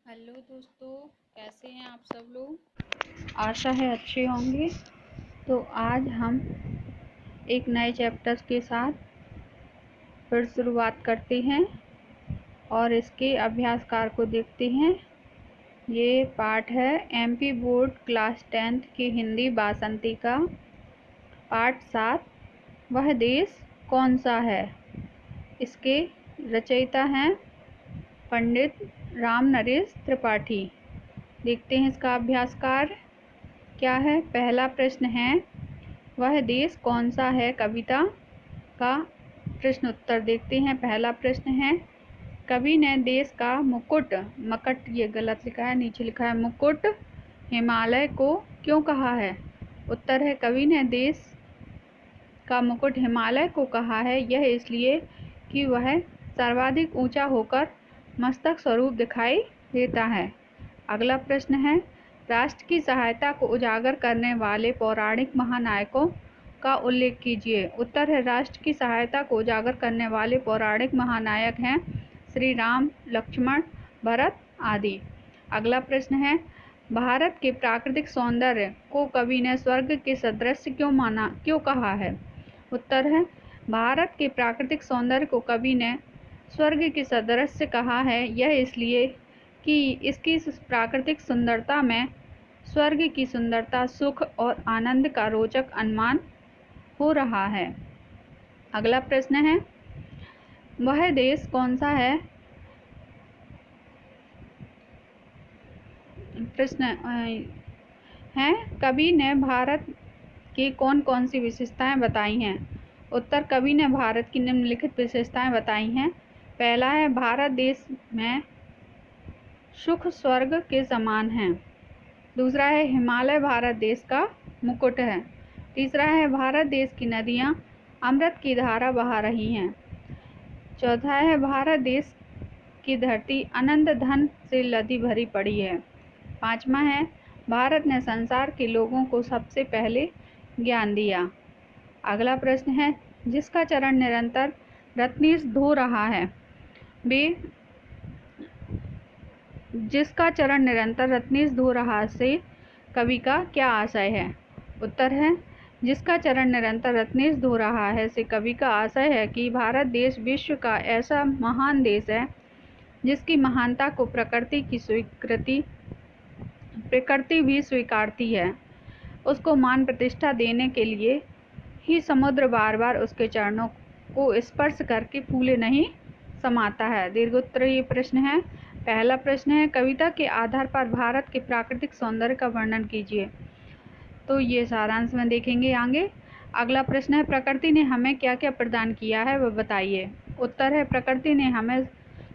Hello दोस्तों, कैसे हैं आप सब लोग। आशा है अच्छे होंगे। तो आज हम एक नए चैप्टर के साथ फिर शुरुआत करते हैं और इसके अभ्यासकार को देखते हैं। ये पाठ है एमपी बोर्ड क्लास 10th की हिंदी बासंती का पाठ 7। वह देश कौन सा है। इसके रचयिता हैं पंडित राम नरेश त्रिपाठी। देखते हैं इसका अभ्यासकार क्या है। पहला प्रश्न है, वह देश कौन सा है कविता का प्रश्न उत्तर देखते हैं। पहला प्रश्न है, कवि ने देश का मुकुट, मकट ये गलत लिखा है, नीचे लिखा है मुकुट, हिमालय को क्यों कहा है। उत्तर है, कवि ने देश का मुकुट हिमालय को कहा है यह इसलिए कि वह सर्वाधिक ऊंचा होकर मस्तक स्वरूप दिखाई देता है। अगला प्रश्न है, राष्ट्र की सहायता को उजागर करने वाले पौराणिक महानायकों का उल्लेख कीजिए। उत्तर है, राष्ट्र की सहायता को उजागर करने वाले पौराणिक महानायक हैं श्री राम, लक्ष्मण, भरत आदि। अगला प्रश्न है, भारत के प्राकृतिक सौंदर्य को कवि ने स्वर्ग के सदृश क्यों कहा है। उत्तर है, भारत के प्राकृतिक सौंदर्य को कवि ने स्वर्ग के सदृश कहा है यह इसलिए कि इसकी प्राकृतिक सुंदरता में स्वर्ग की सुंदरता, सुख और आनंद का रोचक अनुमान हो रहा है। अगला प्रश्न है, वह देश कौन सा है। प्रश्न है, कवि ने भारत की कौन कौन सी विशेषताएं बताई हैं। उत्तर, कवि ने भारत की निम्नलिखित विशेषताएं बताई हैं। पहला है, भारत देश में सुख स्वर्ग के समान है। दूसरा है, हिमालय भारत देश का मुकुट है। तीसरा है, भारत देश की नदियां अमृत की धारा बहा रही हैं। चौथा है, भारत देश की धरती अनंत धन से लदी भरी पड़ी है। पांचवा है, भारत ने संसार के लोगों को सबसे पहले ज्ञान दिया। अगला प्रश्न है, जिसका चरण निरंतर रत्नीश धो रहा है जिसका चरण निरंतर रत्नीश धो रहा से कवि का क्या आशय है। उत्तर है, जिसका चरण निरंतर रत्नीश धो रहा है से कवि का आशय है कि भारत देश विश्व का ऐसा महान देश है जिसकी महानता को प्रकृति भी स्वीकारती है। उसको मान प्रतिष्ठा देने के लिए ही समुद्र बार बार उसके चरणों को स्पर्श करके फूले नहीं समाता है। दीर्घोत्तरीय प्रश्न है। पहला प्रश्न है, कविता के आधार पर भारत के प्राकृतिक सौंदर्य का वर्णन कीजिए। तो ये सारांश में देखेंगे आगे। अगला प्रश्न है, प्रकृति ने हमें क्या क्या प्रदान किया है वह बताइए। उत्तर है, प्रकृति ने हमें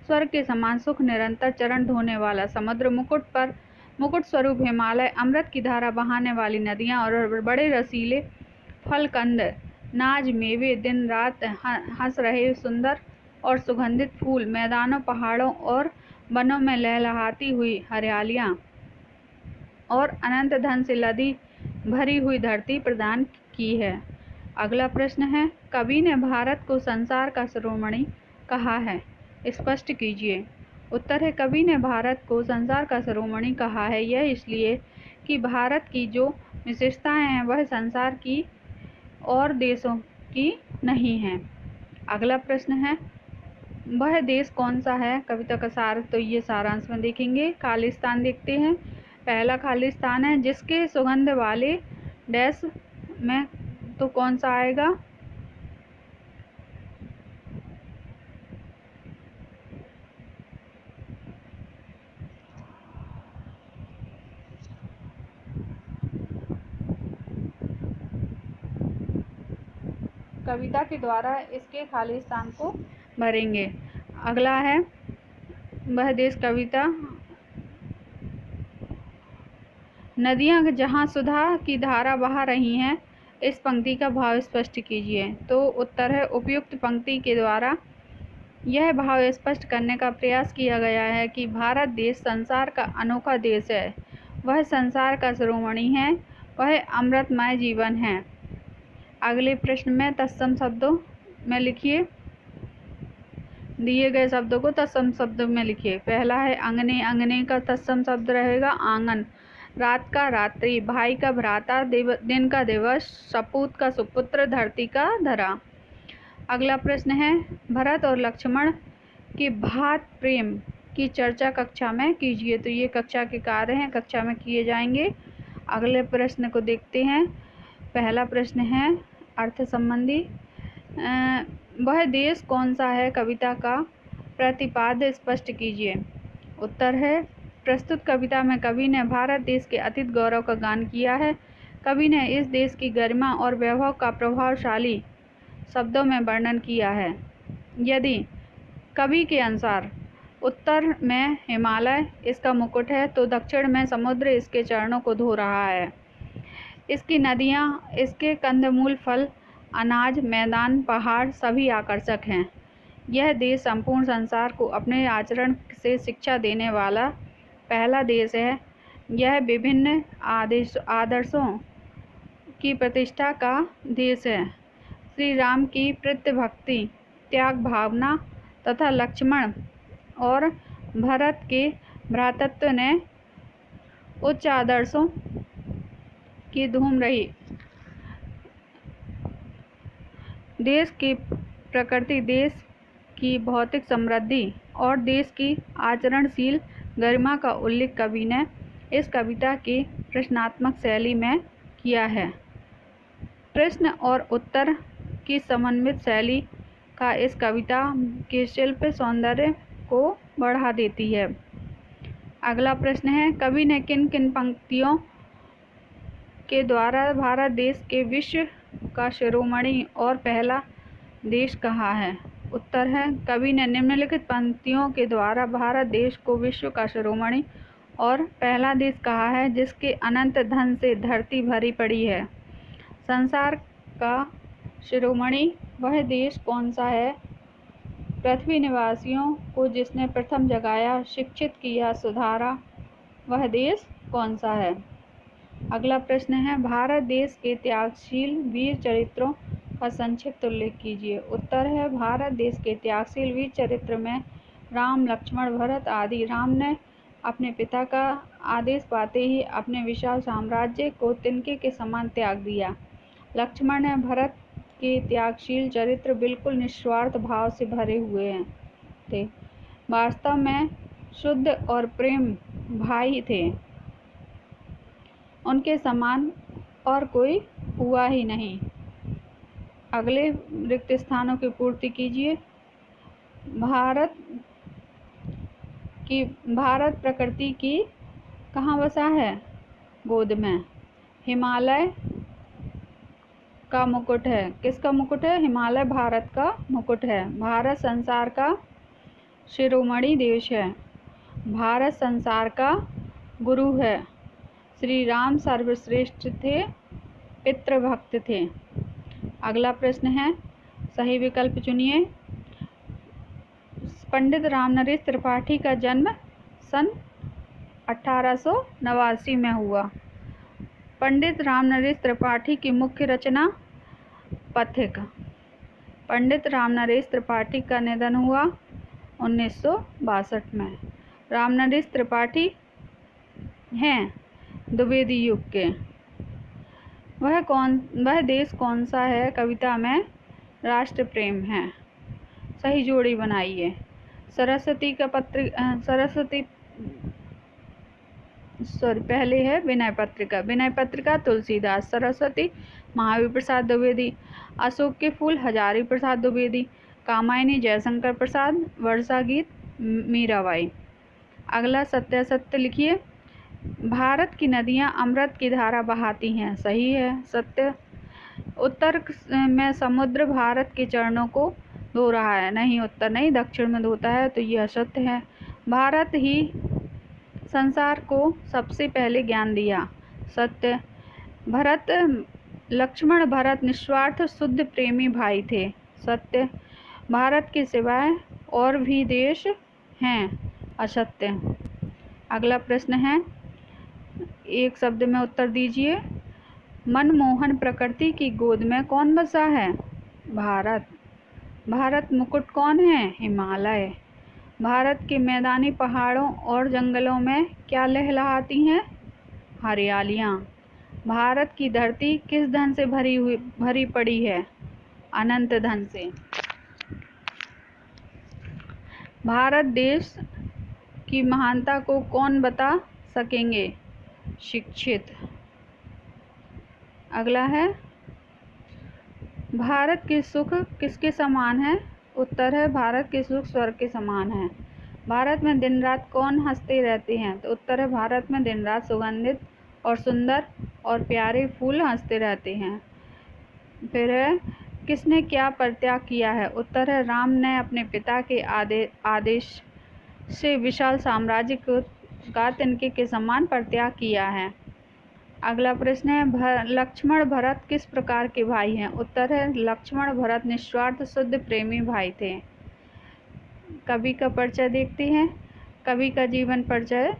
स्वर्ग के समान सुख, निरंतर चरण धोने वाला समुद्र, मुकुट स्वरूप हिमालय, अमृत की धारा बहाने वाली नदियां और बड़े रसीले फल, कंद, नाज, मेवे, दिन रात हंस रहे सुंदर और सुगंधित फूल, मैदानों, पहाड़ों और वनों में लहलहाती हुई हरियालियां और अनंत धन से लदी भरी हुई धरती प्रदान की है। अगला प्रश्न है, कवि ने भारत को संसार का शिरोमणि कहा है, स्पष्ट कीजिए। उत्तर है, कवि ने भारत को संसार का शिरोमणि कहा है यह इसलिए कि भारत की जो विशेषताएं हैं वह संसार की और देशों की नहीं हैं। अगला प्रश्न है, वह देश कौन सा है कविता का सार। तो ये सारांश में देखेंगे। खालिस्तान देखते हैं। पहला खालिस्तान है, जिसके सुगंध वाले डैश में तो कौन सा आएगा। कविता के द्वारा इसके खालिस्तान को भरेंगे। अगला है, वह देश कविता नदियां जहां सुधा की धारा बहा रही हैं इस पंक्ति का भाव स्पष्ट कीजिए। तो उत्तर है, उपयुक्त पंक्ति के द्वारा यह भाव स्पष्ट करने का प्रयास किया गया है कि भारत देश संसार का अनोखा देश है, वह संसार का शिरोमणि है, वह अमृतमय जीवन है। अगले प्रश्न में तत्सम शब्दों में लिखिए। दिए गए शब्दों को तत्सम शब्दों में लिखिए। पहला है अंगने, अंगने का तत्सम शब्द रहेगा आंगन। रात का रात्रि, भाई का भ्राता, दिन का दिवस, सपूत का सुपुत्र, धरती का धरा। अगला प्रश्न है भरत और लक्ष्मण के भात प्रेम की चर्चा कक्षा में कीजिए। तो ये कक्षा के कार्य हैं, कक्षा में किए जाएंगे। अगले प्रश्न को देखते हैं। पहला प्रश्न है अर्थ संबंधी। वह देश कौन सा है कविता का प्रतिपाद्य स्पष्ट कीजिए। उत्तर है प्रस्तुत कविता में कवि ने भारत देश के अतीत गौरव का गान किया है। कवि ने इस देश की गरिमा और वैभव का प्रभावशाली शब्दों में वर्णन किया है। यदि कवि के अनुसार उत्तर में हिमालय इसका मुकुट है तो दक्षिण में समुद्र इसके चरणों को धो रहा है। इसकी नदियाँ, इसके कंदमूल, फल, अनाज, मैदान, पहाड़ सभी आकर्षक हैं। यह देश संपूर्ण संसार को अपने आचरण से शिक्षा देने वाला पहला देश है। यह विभिन्न आदर्शों की प्रतिष्ठा का देश है। श्री राम की प्रतिभक्ति, त्याग भावना तथा लक्ष्मण और भरत के भ्रातृत्व ने उच्च आदर्शों की धूम रही। देश की प्रकृति, देश की भौतिक समृद्धि और देश की आचरणशील गरिमा का उल्लेख कवि ने इस कविता की प्रश्नात्मक शैली में किया है। प्रश्न और उत्तर की समन्वित शैली का इस कविता के शिल्प सौंदर्य को बढ़ा देती है। अगला प्रश्न है कवि ने किन किन पंक्तियों के द्वारा भारत देश के विश्व का शिरोमणि और पहला देश कहा है। उत्तर है कवि ने निम्नलिखित पंक्तियों के द्वारा भारत देश को विश्व का शिरोमणि और पहला देश कहा है जिसके अनंत धन से धरती भरी पड़ी है। संसार का शिरोमणि वह देश कौन सा है? पृथ्वी निवासियों को जिसने प्रथम जगाया, शिक्षित किया, सुधारा, वह देश कौन सा है? अगला प्रश्न है भारत देश के त्यागशील वीर चरित्रों का संक्षिप्त उल्लेख कीजिए। उत्तर है भारत देश के त्यागशील वीर चरित्र में राम, लक्ष्मण, भरत आदि। राम ने अपने पिता का आदेश पाते ही अपने विशाल साम्राज्य को तिनके के समान त्याग दिया। लक्ष्मण ने भरत के त्यागशील चरित्र बिल्कुल निस्वार्थ भाव से भरे हुए थे। वास्तव में शुद्ध और प्रेम भाई थे। उनके समान और कोई हुआ ही नहीं। अगले रिक्त स्थानों की पूर्ति कीजिए। भारत प्रकृति की कहाँ बसा है? गोद में। हिमालय का मुकुट है। किसका मुकुट है? हिमालय भारत का मुकुट है। भारत संसार का शिरोमणि देश है। भारत संसार का गुरु है। श्री राम सर्वश्रेष्ठ थे, पितृभक्त थे। अगला प्रश्न है सही विकल्प चुनिए। पंडित रामनरेश त्रिपाठी का जन्म सन 1889 में हुआ। पंडित रामनरेश त्रिपाठी की मुख्य रचना पथिक। पंडित रामनरेश त्रिपाठी का निधन हुआ 1962 में। रामनरेश त्रिपाठी हैं द्विवेदी युग के। वह देश कौन सा है कविता में राष्ट्र प्रेम है। सही जोड़ी बनाइए। पहले है विनय पत्रिका। विनय पत्रिका तुलसीदास। सरस्वती महावीर प्रसाद द्विवेदी। अशोक के फूल हजारी प्रसाद द्विवेदी। कामायनी जयशंकर प्रसाद। वर्षा गीत मीराबाई। अगला सत्यासत्य लिखिए। भारत की नदियां अमृत की धारा बहाती हैं। सही है, सत्य। उत्तर में समुद्र भारत के चरणों को धो रहा है। नहीं, उत्तर नहीं, दक्षिण में धोता है, तो यह असत्य है। भारत ही संसार को सबसे पहले ज्ञान दिया। सत्य। लक्ष्मण भरत निस्वार्थ शुद्ध प्रेमी भाई थे। सत्य। भारत के सिवाय और भी देश हैं। असत्य। अगला प्रश्न है, एक शब्द में उत्तर दीजिए। मनमोहन प्रकृति की गोद में कौन बसा है? भारत। भारत मुकुट कौन है? हिमालय। भारत के मैदानी पहाड़ों और जंगलों में क्या लहलहाती हैं? हरियालियाँ। भारत की धरती किस धन से भरी पड़ी है? अनंत धन से। भारत देश की महानता को कौन बता सकेंगे? शिक्षित। अगला है, भारत के सुख किसके समान है? उत्तर है, भारत के सुख स्वर्ग के समान है। भारत में दिन रात कौन हंसते रहते हैं? तो उत्तर है, भारत में दिन रात सुगंधित और सुंदर और प्यारे फूल हंसते रहते हैं। फिर है, किसने क्या परित्याग किया है? उत्तर है, राम ने अपने पिता के आदेश से विशाल साम्राज्य का तिनके के समान परित्याग किया है। अगला प्रश्न है, लक्ष्मण भरत किस प्रकार के भाई हैं? उत्तर है, लक्ष्मण भरत निस्वार्थ शुद्ध प्रेमी भाई थे। कवि का परिचय देखते हैं। कवि का जीवन परिचय।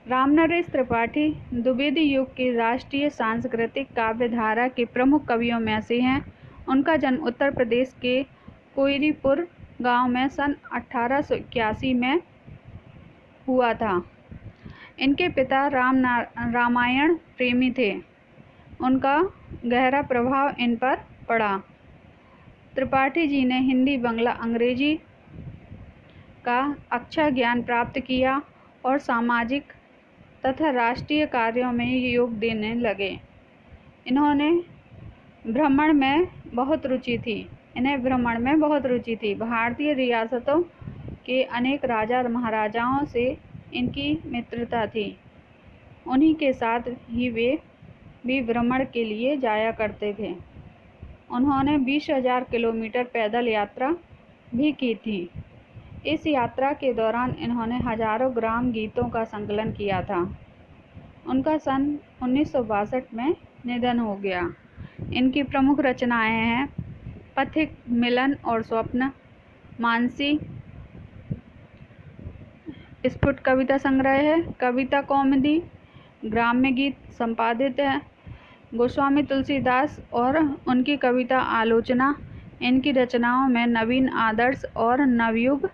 रामनरेश त्रिपाठी द्विवेदी युग के राष्ट्रीय सांस्कृतिक काव्य धारा के प्रमुख कवियों में से हैं। उनका जन्म उत्तर प्रदेश के कोयरीपुर गांव में सन 1881 में हुआ था। इनके पिता रामायण प्रेमी थे। उनका गहरा प्रभाव इन पर पड़ा। त्रिपाठी जी ने हिंदी, बांग्ला, अंग्रेजी का अच्छा ज्ञान प्राप्त किया और सामाजिक तथा राष्ट्रीय कार्यों में योग देने लगे। इन्हें भ्रमण में बहुत रुचि थी। भारतीय रियासतों के अनेक राजा महाराजाओं से इनकी मित्रता थी। उन्हीं के साथ ही वे भी भ्रमण के लिए जाया करते थे। उन्होंने 20,000 किलोमीटर पैदल यात्रा भी की थी। इस यात्रा के दौरान इन्होंने हजारों ग्राम गीतों का संकलन किया था। उनका सन 1962 में निधन हो गया। इनकी प्रमुख रचनाएं हैं पथिक, मिलन और स्वप्न, मानसी स्फुट कविता संग्रह है, कविता कौमुदी, ग्राम्य गीत संपादित है, गोस्वामी तुलसीदास और उनकी कविता आलोचना। इनकी रचनाओं में नवीन आदर्श और नवयुग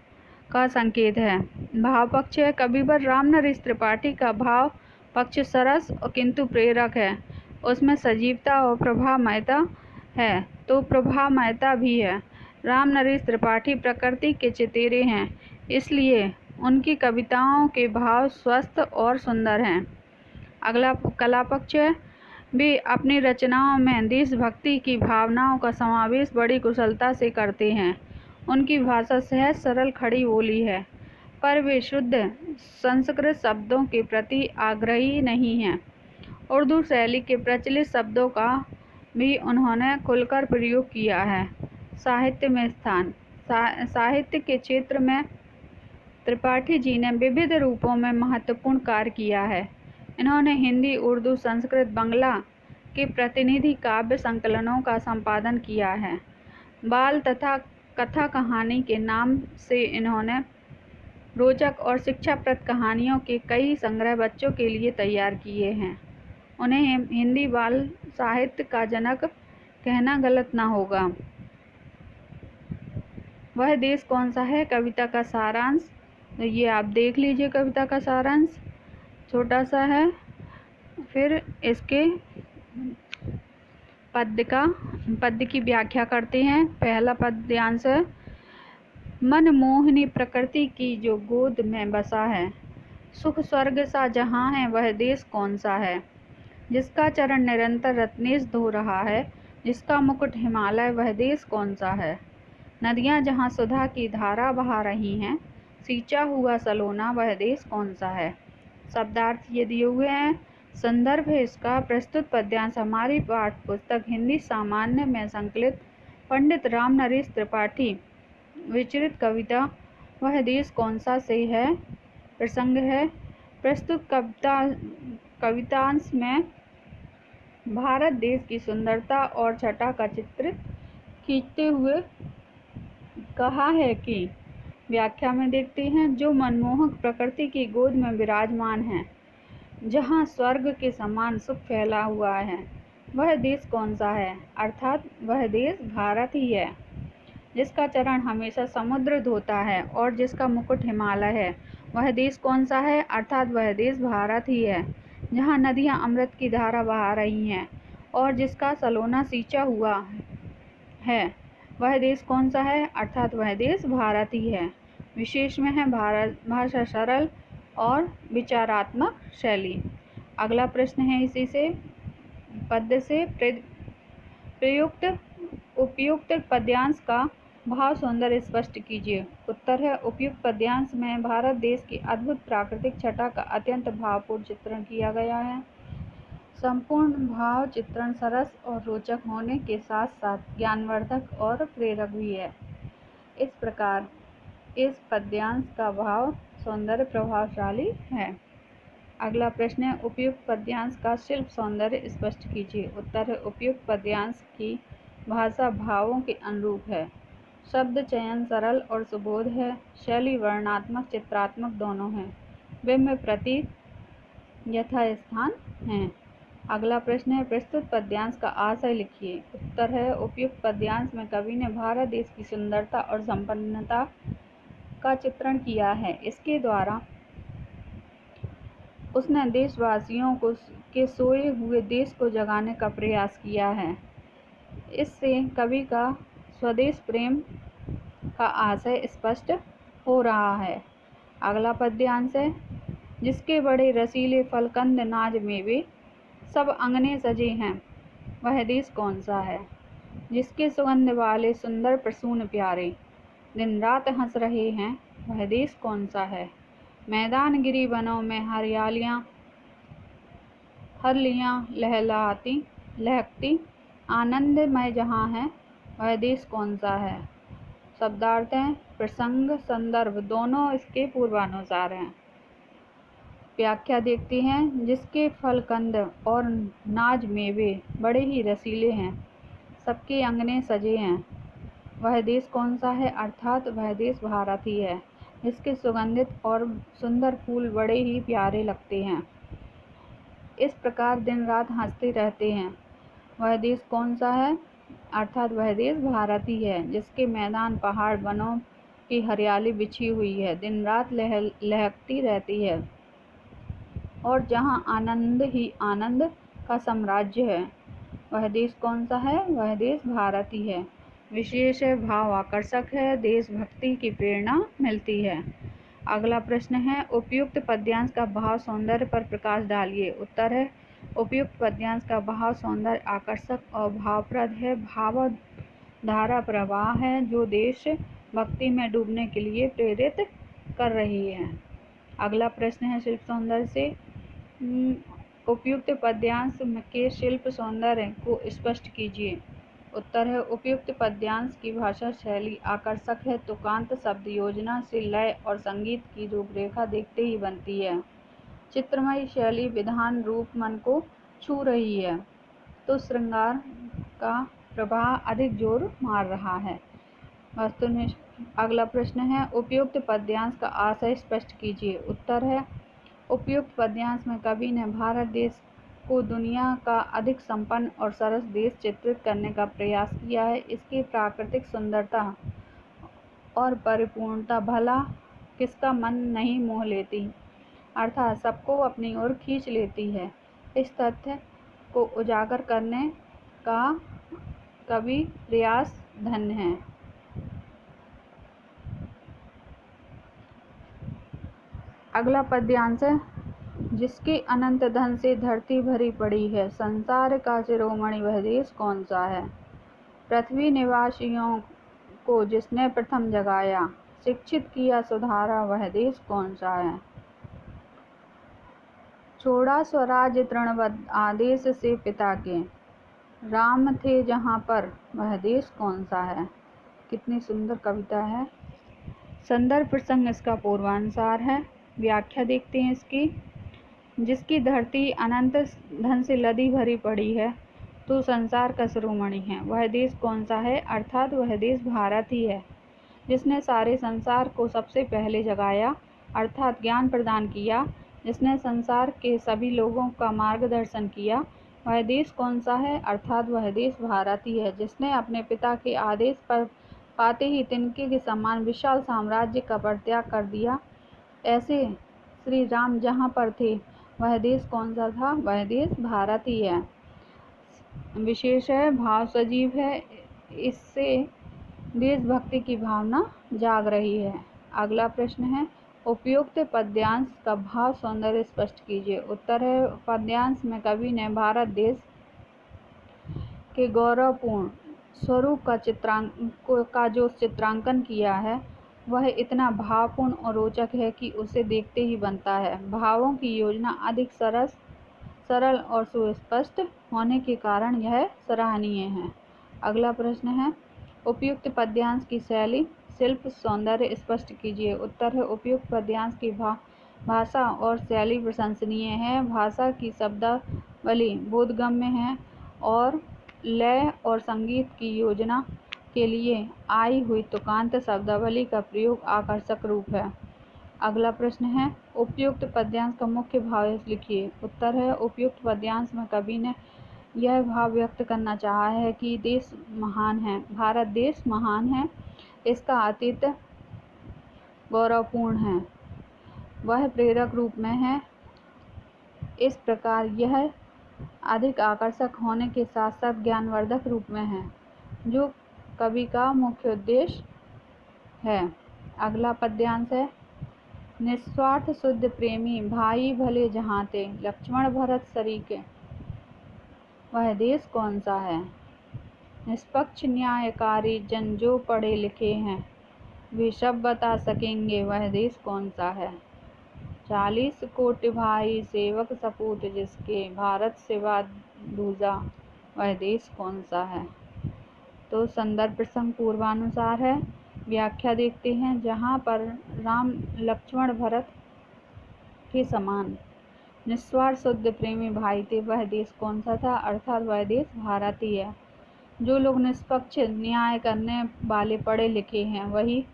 का संकेत है। भाव पक्ष है, कविवर रामनरेश त्रिपाठी का भाव पक्ष सरस और किंतु प्रेरक है। उसमें सजीवता और प्रभामयता है तो प्रभामयता भी है। रामनरेश त्रिपाठी प्रकृति के चितेरे हैं, इसलिए उनकी कविताओं के भाव स्वस्थ और सुंदर हैं। अगला कला पक्ष है, वे अपनी रचनाओं में देशभक्ति की भावनाओं का समावेश बड़ी कुशलता से करते हैं। उनकी भाषा सहज सरल खड़ी बोली है, पर वे शुद्ध संस्कृत शब्दों के प्रति आग्रही नहीं हैं। उर्दू शैली के प्रचलित शब्दों का भी उन्होंने खुलकर प्रयोग किया है। साहित्य में स्थान। साहित्य के क्षेत्र में त्रिपाठी जी ने विविध रूपों में महत्वपूर्ण कार्य किया है। इन्होंने हिंदी, उर्दू, संस्कृत, बांग्ला के प्रतिनिधि काव्य संकलनों का संपादन किया है। बाल तथा कथा कहानी के नाम से इन्होंने रोचक और शिक्षाप्रद कहानियों के कई संग्रह बच्चों के लिए तैयार किए हैं। उन्हें हिंदी बाल साहित्य का जनक कहना गलत न होगा। वह देश कौन सा है? कविता का सारांश। तो ये आप देख लीजिए, कविता का सारांश छोटा सा है। फिर इसके पद्य की व्याख्या करते हैं। पहला पद्यांश है, मनमोहिनी प्रकृति की जो गोद में बसा है, सुख स्वर्ग सा जहाँ है वह देश कौन सा है, जिसका चरण निरंतर रत्नेश धो रहा है, जिसका मुकुट हिमालय वह देश कौन सा है, नदियाँ जहाँ सुधा की धारा बहा रही हैं, सींचा हुआ सलोना वह देश कौन सा है। शब्दार्थ ये दिए हुए हैं। संदर्भ है इसका प्रस्तुत पद्यांश हमारी पाठ्य पुस्तक हिंदी सामान्य में संकलित पंडित रामनरेश त्रिपाठी विचरित कविता वह देश कौन सा से है। प्रसंग है, प्रस्तुत कवितांश में भारत देश की सुंदरता और छटा का चित्र खींचते हुए कहा है कि, व्याख्या में देखते हैं, जो मनमोहक प्रकृति की गोद में विराजमान है, जहाँ स्वर्ग के समान सुख फैला हुआ है, वह देश कौन सा है, अर्थात वह देश भारत ही है। जिसका चरण हमेशा समुद्र धोता है और जिसका मुकुट हिमालय है, वह देश कौन सा है, अर्थात वह देश भारत ही है। जहाँ नदियाँ अमृत की धारा बहा रही हैं और जिसका सलोना सींचा हुआ है, वह देश कौन सा है, अर्थात वह देश भारत ही है। विशेष में है भाषा सरल और विचारात्मक शैली। अगला प्रश्न है इसी से पद्य से प्रयुक्त उपयुक्त पद्यांश का भाव सौंदर्य स्पष्ट कीजिए। उत्तर है उपयुक्त पद्यांश में भारत देश की अद्भुत प्राकृतिक छटा का अत्यंत भावपूर्ण चित्रण किया गया है। संपूर्ण भाव चित्रण सरस और रोचक होने के साथ साथ ज्ञानवर्धक और प्रेरक भी है। इस प्रकार इस पद्यांश का भाव सौंदर्य प्रभावशाली है। अगला प्रश्न है उपयुक्त पद्यांश का शिल्प सौंदर्य स्पष्ट कीजिए। उत्तर है उपयुक्त पद्यांश की भाषा भावों के अनुरूप है। शब्द चयन सरल और सुबोध है। शैली वर्णनात्मक चित्रात्मक दोनों है। बिंब प्रतीक यथास्थान है। अगला प्रश्न है प्रस्तुत पद्यांश का आशय लिखिए। उत्तर है उपयुक्त पद्यांश में कवि ने भारत देश की सुंदरता और संपन्नता का चित्रण किया है। इसके द्वारा उसने देशवासियों को के सोए हुए देश को जगाने का प्रयास किया है। इससे कवि का स्वदेश प्रेम का आशय स्पष्ट हो रहा है। अगला पद्यांश है जिसके बड़े रसीले फल कंद नाज मेवे सब अंगने सजे हैं, वह देश कौन सा है। जिसके सुगंध वाले सुंदर प्रसून प्यारे दिन रात हंस रहे हैं, वह देश कौन सा है। मैदान गिरी वनों में हरियालियाँ हरलियाँ लहकती आनंदमय जहाँ है, वह देश कौन सा है। शब्दार्थ हैं प्रसंग संदर्भ दोनों इसके पूर्वानुसार हैं। व्याख्या देखते हैं जिसके फल कंद और नाज मेवे बड़े ही रसीले हैं, सबके अंगने सजे हैं, वह देश कौन सा है, अर्थात वह देश भारत ही है। जिसके सुगंधित और सुंदर फूल बड़े ही प्यारे लगते हैं, इस प्रकार दिन रात हंसते रहते हैं, वह देश कौन सा है, अर्थात वह देश भारत ही है। जिसके मैदान पहाड़ वनों की हरियाली बिछी हुई है, दिन रात लहकती रहती है और जहाँ आनंद ही आनंद का साम्राज्य है, वह देश कौन सा है, वह देश भारत ही है। विशेष है भाव आकर्षक है, देशभक्ति की प्रेरणा मिलती है। अगला प्रश्न है उपयुक्त पद्यांश का भाव सौंदर्य पर प्रकाश डालिए। उत्तर है उपयुक्त पद्यांश का भाव सौंदर्य आकर्षक और भावप्रद है। भाव धारा प्रवाह है जो देश भक्ति में डूबने के लिए प्रेरित कर रही है। अगला प्रश्न है शिल्प सौंदर्य से उपयुक्त पद्यांश के शिल्प सौंदर्य को स्पष्ट कीजिए। उत्तर है उपयुक्त पद्यांश की भाषा शैली आकर्षक है। तुकांत शब्द योजना से लय और संगीत की रूपरेखा देखते ही बनती है। चित्रमयी शैली विधान रूप मन को छू रही है तो श्रृंगार का प्रवाह अधिक जोर मार रहा है। वस्तुनिष्ठ अगला प्रश्न है उपयुक्त पद्यांश का आशय स्पष्ट कीजिए। उत्तर है उपयुक्त पद्यांश में कवि ने भारत देश को दुनिया का अधिक संपन्न और सरस देश चित्रित करने का प्रयास किया है। इसकी प्राकृतिक सुंदरता और परिपूर्णता भला किसका मन नहीं मोह लेती, अर्थात सबको अपनी ओर खींच लेती है। इस तथ्य को उजागर करने का कवि प्रयास धन्य है। अगला पद्यांश है जिसके अनंत धन से धरती भरी पड़ी है, संसार का शिरोमणि वह देश कौन सा है। पृथ्वी निवासियों को जिसने प्रथम जगाया, शिक्षित किया सुधारा, वह देश कौन सा है। छोड़ा स्वराज्य तृणवत आदेश से पिता के, राम थे जहाँ पर, वह देश कौन सा है। कितनी सुंदर कविता है। संदर्भ प्रसंग इसका पूर्वानुसार है। व्याख्या देखते हैं इसकी। जिसकी धरती अनंत धन से लदी भरी पड़ी है तो संसार का शिरोमणि है, वह देश कौन सा है, अर्थात वह देश भारत ही है। जिसने सारे संसार को सबसे पहले जगाया अर्थात ज्ञान प्रदान किया, जिसने संसार के सभी लोगों का मार्गदर्शन किया, वह देश कौन सा है? अर्थात वह देश भारत ही है, जिसने अपने पिता के आदेश पर पाते ही तिनके के समान विशाल साम्राज्य का परित्याग कर दिया। ऐसे श्री राम जहाँ पर थे, वह देश कौन सा था? वह देश भारत ही है। विशेष है, भाव सजीव है, इससे देशभक्ति की भावना जाग रही है। अगला प्रश्न है, उपयुक्त पद्यांश का भाव सौंदर्य स्पष्ट कीजिए। उत्तर है, पद्यांश में कवि ने भारत देश के गौरवपूर्ण स्वरूप का जो चित्रांकन किया है, वह इतना भावपूर्ण और रोचक है कि उसे देखते ही बनता है। भावों की योजना अधिक सरल और सुस्पष्ट होने के कारण यह सराहनीय है। अगला प्रश्न है, उपयुक्त पद्यांश की शैली, शिल्प, सौंदर्य स्पष्ट कीजिए। उत्तर है, उपयुक्त पद्यांश की भाषा और शैली प्रशंसनीय है। भाषा की शब्दावली बोधगम्य है और लय और संगीत की योजना के लिए आई हुई तुकांत शब्दावली का प्रयोग आकर्षक रूप है। अगला प्रश्न है, उपयुक्त पद्यांश का मुख्य भाव लिखिए। उत्तर है, उपयुक्त पद्यांश में कवि ने यह भाव व्यक्त करना चाहा है कि देश महान है, भारत देश महान है, इसका अतीत गौरवपूर्ण है, वह प्रेरक रूप में है। इस प्रकार यह अधिक आकर्षक होने के साथ साथ ज्ञानवर्धक रूप में है, जो कवि का मुख्य उद्देश्य है। अगला पद्यांश है, निस्वार्थ शुद्ध प्रेमी भाई भले जहाँ ते, लक्ष्मण भरत सरीखे, वह देश कौन सा है? निष्पक्ष न्यायकारी जन जो पढ़े लिखे हैं, वे सब बता सकेंगे, वह देश कौन सा है? 40 कोटि भाई सेवक सपूत जिसके, भारत सिवा दूजा, वह देश कौन सा है? तो संदर्भ प्रसंग पूर्वानुसार है। व्याख्या देखते हैं। जहाँ पर राम लक्ष्मण भरत के समान निस्वार्थ शुद्ध प्रेमी भाई थे, वह देश कौन सा था? अर्थात वह देश भारत ही है। जो लोग निष्पक्ष न्याय करने वाले पढ़े लिखे हैं, वही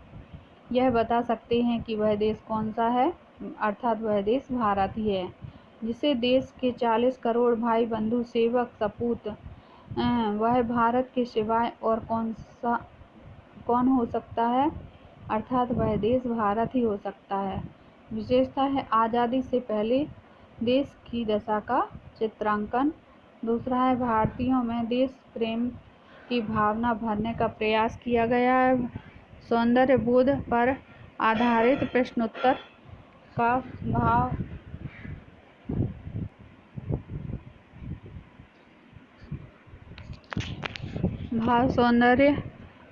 यह बता सकते हैं कि वह देश कौन सा है, अर्थात वह देश भारत ही है। जिसे देश के 40 करोड़ भाई बंधु सेवक सपूत, वह भारत के सिवाय और कौन हो सकता है? अर्थात वह देश भारत ही हो सकता है। विशेषता है, आज़ादी से पहले देश की दशा का चित्रांकन। दूसरा है, भारतीयों में देश प्रेम की भावना भरने का प्रयास किया गया है। सौंदर्य बोध पर आधारित प्रश्नोत्तर का भाव सौंदर्य।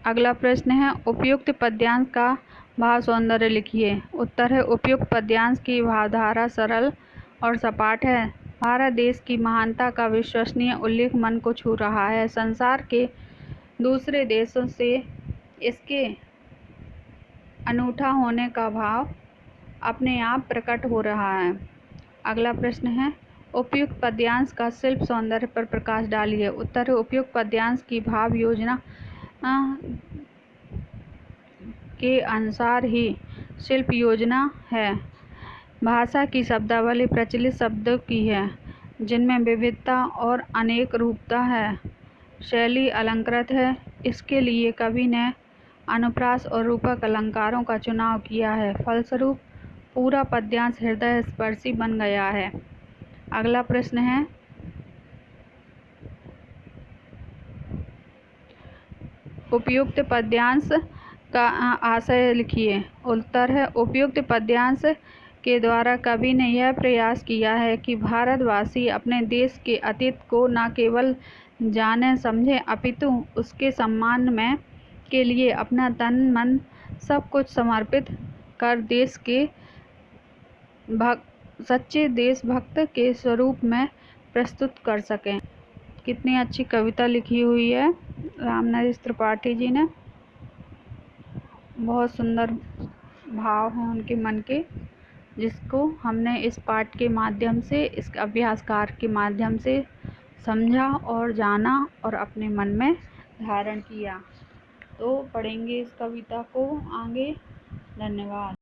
अगला प्रश्न है, उपयुक्त पद्यांश का भाव सौंदर्य लिखिए। उत्तर है, उपयुक्त पद्यांश की भावधारा सरल और सपाट है। भारत देश की महानता का विश्वसनीय उल्लेख मन को छू रहा है। संसार के दूसरे देशों से इसके अनूठा होने का भाव अपने आप प्रकट हो रहा है। अगला प्रश्न है, उपयुक्त पद्यांश का शिल्प सौंदर्य पर प्रकाश डालिए। उत्तर है, उपयुक्त पद्यांश की भाव योजना के अनुसार ही शिल्प योजना है। भाषा की शब्दावली प्रचलित शब्दों की है, जिनमें विविधता और अनेक रूपता है। शैली अलंकृत है, इसके लिए कवि ने अनुप्रास और रूपक अलंकारों का चुनाव किया है। फलस्वरूप पूरा पद्यांश हृदय स्पर्शी बन गया है। अगला प्रश्न है, उपयुक्त पद्यांश का आशय लिखिए। उत्तर है, उपयुक्त पद्यांश के द्वारा कवि ने यह प्रयास किया है कि भारतवासी अपने देश के अतीत को न केवल जाने समझें, अपितु उसके सम्मान में के लिए अपना तन मन सब कुछ समर्पित कर देश के सच्चे देशभक्त के स्वरूप में प्रस्तुत कर सकें। कितनी अच्छी कविता लिखी हुई है रामनरेश त्रिपाठी जी ने। बहुत सुंदर भाव हैं उनके मन के, जिसको हमने इस पाठ के माध्यम से, इस अभ्यासकार के माध्यम से समझा और जाना और अपने मन में धारण किया। तो पढ़ेंगे इस कविता को आगे। धन्यवाद।